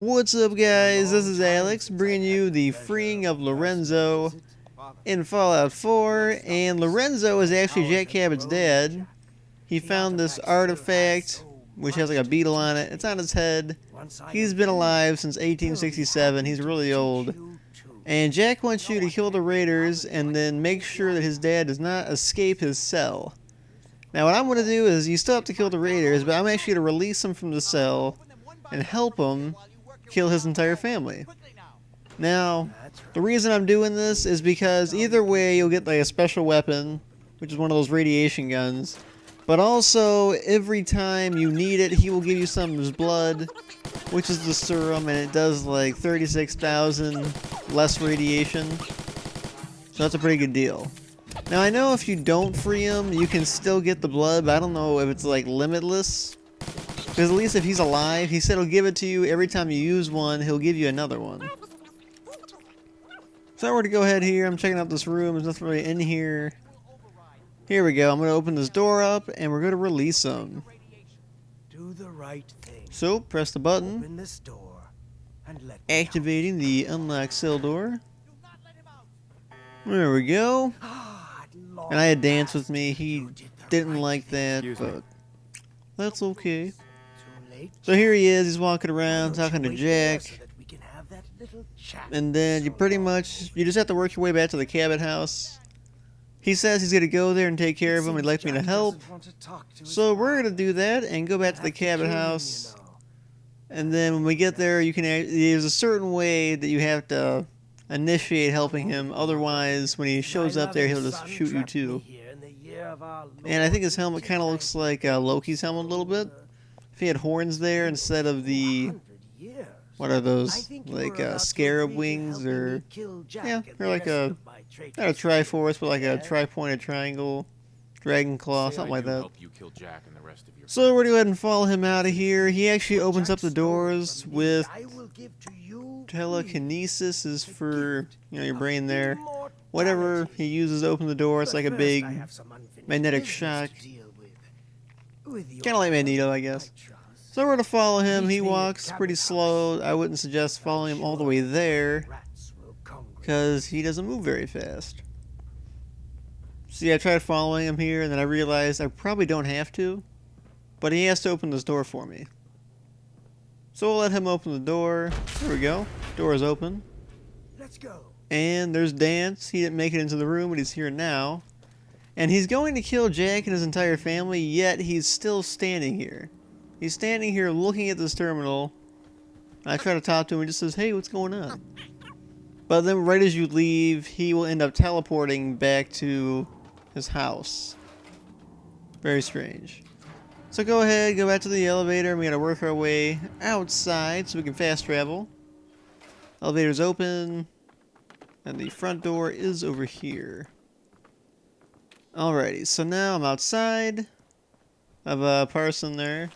What's up, guys? This is Alex bringing you the freeing of Lorenzo in Fallout 4, and Lorenzo is actually Jack Cabot's dad. He found this artifact which has like a beetle on it. It's on his head. He's been alive since 1867. He's really old. And Jack wants you to kill the raiders and then make sure that his dad does not escape his cell. Now what I'm going to do is, you still have to kill the raiders, but I'm actually going to release him from the cell and help him kill his entire family. Now, the reason I'm doing this is because either way you'll get like a special weapon, which is one of those radiation guns, but also every time you need it, he will give you some of his blood, which is the serum, and it does like 36,000 less radiation. So that's a pretty good deal. Now I know if you don't free him, you can still get the blood, but I don't know if it's like limitless. Because at least if he's alive, he said he'll give it to you every time you use one, he'll give you another one. So I were to go ahead here, I'm checking out this room, there's nothing really in here. Here we go, I'm going to open this door up and we're going to release him. Do the right thing. So, press the button. Open this door and let me Activating the unlock cell door. There we go. out. And I had Dance with me, he You did the didn't right like thing. that, but that's okay. Too late. So here he is, he's walking around, Why don't talking you to wait there Jack. so that we can have that little chat? And then you pretty much, you just have to work your way back to the Cabot house. He says he's going to go there and take care of him, he'd like me to help. So we're going to do that and go back to the Cabot house. And then when we get there, you can, there's a certain way that you have to initiate helping him. Otherwise, when he shows up there, he'll just shoot you too. And I think his helmet kind of looks like Loki's helmet a little bit. If he had horns there instead of the, what are those, like scarab wings, or, yeah, they're like a, not a triforce, but like a tri-pointed triangle, dragon claw, something like that. So we're going to go ahead and follow him out of here. He actually opens up the doors with telekinesis, is for, you know, your brain there. Whatever he uses to open the door, it's like a big magnetic shock. Kind of like Magneto, I guess. So we're going to follow him. He walks pretty slow. I wouldn't suggest following him all the way there, because he doesn't move very fast. See, I tried following him here, and then I realized I probably don't have to, but he has to open this door for me. So we'll let him open the door. There we go. Door is open. Let's go. And there's Dance. He didn't make it into the room, but he's here now. And he's going to kill Jack and his entire family, yet he's still standing here. He's standing here looking at this terminal. I try to talk to him, and he just says, "Hey, what's going on?" But then right as you leave, he will end up teleporting back to his house. Very strange. So go ahead, go back to the elevator, and we gotta work our way outside so we can fast travel. Elevator's open, and the front door is over here. Alrighty, so now I'm outside. I have a person there.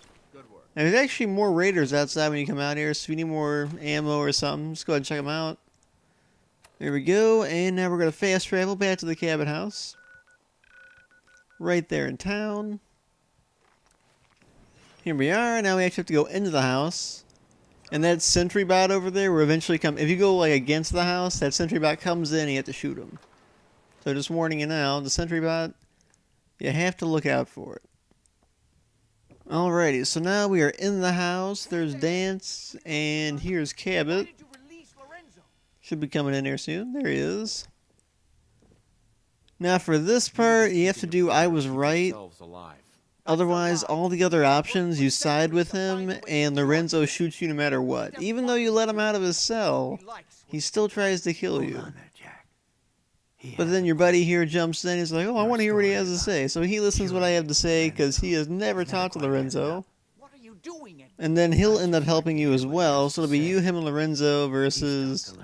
And there's actually more raiders outside when you come out here, so if you need more ammo or something, just go ahead and check them out. There we go, and now we're going to fast travel back to the Cabot house. Right there in town. Here we are, now we actually have to go into the house. And that sentry bot over there will eventually come, if you go like against the house, that sentry bot comes in and you have to shoot him. So just warning you now, the sentry bot, you have to look out for it. Alrighty, so now we are in the house, there's Dance, and here's Cabot. Should be coming in there soon. There he is. Now for this part, you have to do I was right. Otherwise, all the other options, you side with him, and Lorenzo shoots you no matter what. Even though you let him out of his cell, he still tries to kill you. But then your buddy here jumps in, he's like, "Oh, I want to hear what he has to say." So he listens to what I have to say, because he has never talked to Lorenzo. And then he'll end up helping you as well, so it'll be you, him, and Lorenzo versus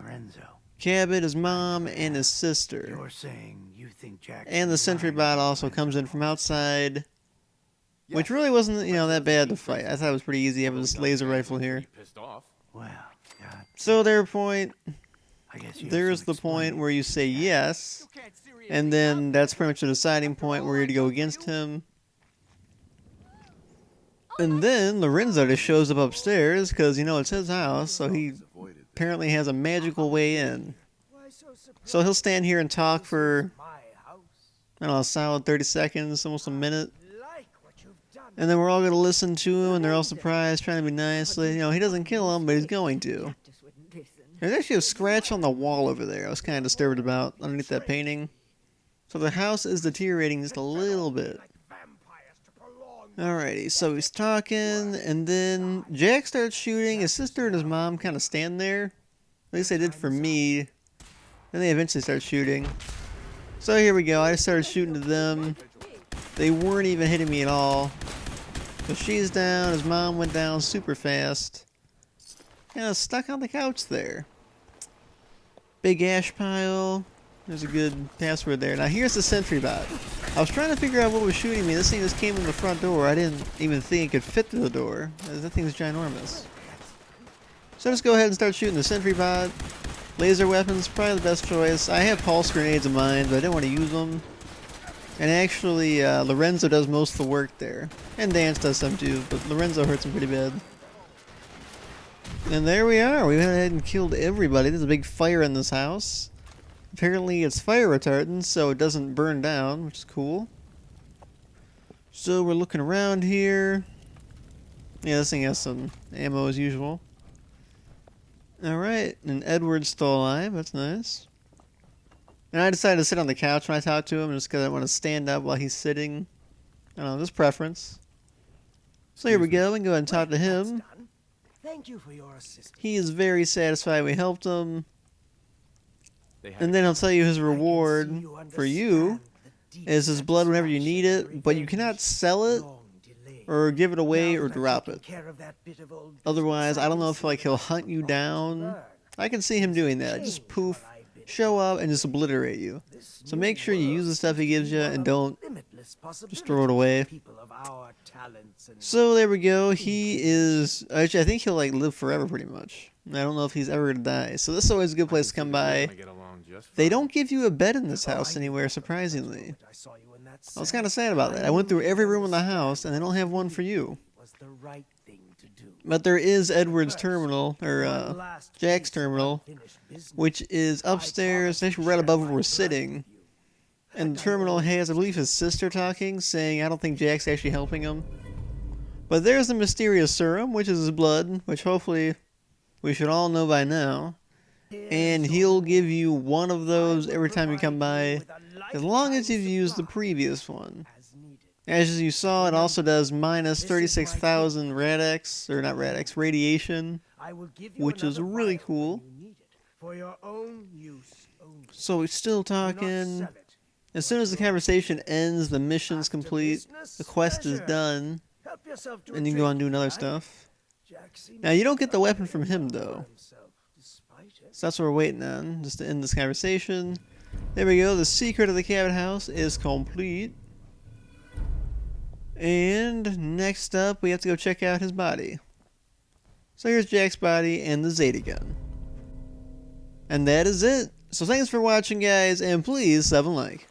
Cabot, his mom, and his sister. And the sentry bot also comes in from outside, which really wasn't, you know, that bad to fight. I thought it was pretty easy. I have this laser rifle here. So there's the point where you say yes, and then that's pretty much the deciding point where you're to go against him. And then Lorenzo just shows up upstairs because, you know, it's his house, so he apparently has a magical way in. Why so surprised? So he'll stand here and talk for, My house. I don't know, a solid 30 seconds, almost a minute. Like what you've done. And then we're all going to listen to him, and they're all surprised, trying to be nice. You know, he doesn't kill them, but he's going to. Just wouldn't listen. There's actually a scratch on the wall over there I was kind of disturbed about, underneath that painting. So the house is deteriorating just a little bit. Like vampires to prolong. Alrighty, so he's talking, and then Jack starts shooting. His sister and his mom kind of stand there. At least they did for me. Then they eventually start shooting. So here we go. I just started shooting to them. They weren't even hitting me at all. So she's down. His mom went down super fast. Kind of stuck on the couch there. Big ash pile. There's a good password there. Now here's the sentry bot. I was trying to figure out what was shooting me. This thing just came in the front door. I didn't even think it could fit through the door. That thing's ginormous. So let's go ahead and start shooting the sentry bot. Laser weapons, probably the best choice. I have pulse grenades in mind, but I didn't want to use them. And actually, Lorenzo does most of the work there. And Dance does some too, but Lorenzo hurts him pretty bad. And there we are. We went ahead and killed everybody. There's a big fire in this house. Apparently it's fire retardant, so it doesn't burn down, which is cool. So we're looking around here. Yeah, this thing has some ammo as usual. Alright, and Edward's still alive. That's nice. And I decided to sit on the couch when I talked to him just because I want to stand up while he's sitting. I don't know, just preference. So here we go. We can go ahead and talk to That's him. done. Thank you for your assistance. He is very satisfied we helped him. And then he'll tell you his reward for you is his blood whenever you need it, but you cannot sell it or give it away or drop it. Otherwise, I don't know if like he'll hunt you down. I can see him doing that. Just poof, show up and just obliterate you. So make sure you use the stuff he gives you and don't just throw it away. So there we go. He is actually I think he'll like live forever pretty much. I don't know if he's ever gonna die. So this is always a good place to come by. They don't give you a bed in this house anywhere, surprisingly. I was kind of sad about that. I went through every room in the house, and they don't have one for you. But there is Edward's terminal, or Jack's terminal, which is upstairs, actually right above where we're sitting. And the terminal has, I believe, his sister talking, saying, I don't think Jack's actually helping him. But there's the mysterious serum, which is his blood, which hopefully we should all know by now. And he'll give you one of those every time you come by, as long as you've used the previous one. As you saw, it also does minus 36,000 radix, or not radix, radiation, which is really cool. So we're still talking. As soon as the conversation ends, the mission's complete, the quest is done, and you can go on and do another stuff. Now, you don't get the weapon from him, though. So that's what we're waiting on, just to end this conversation. There we go, the secret of the cabin house is complete. And next up, we have to go check out his body. So here's Jack's body and the Zeta gun. And that is it. So thanks for watching, guys, and please sub and like.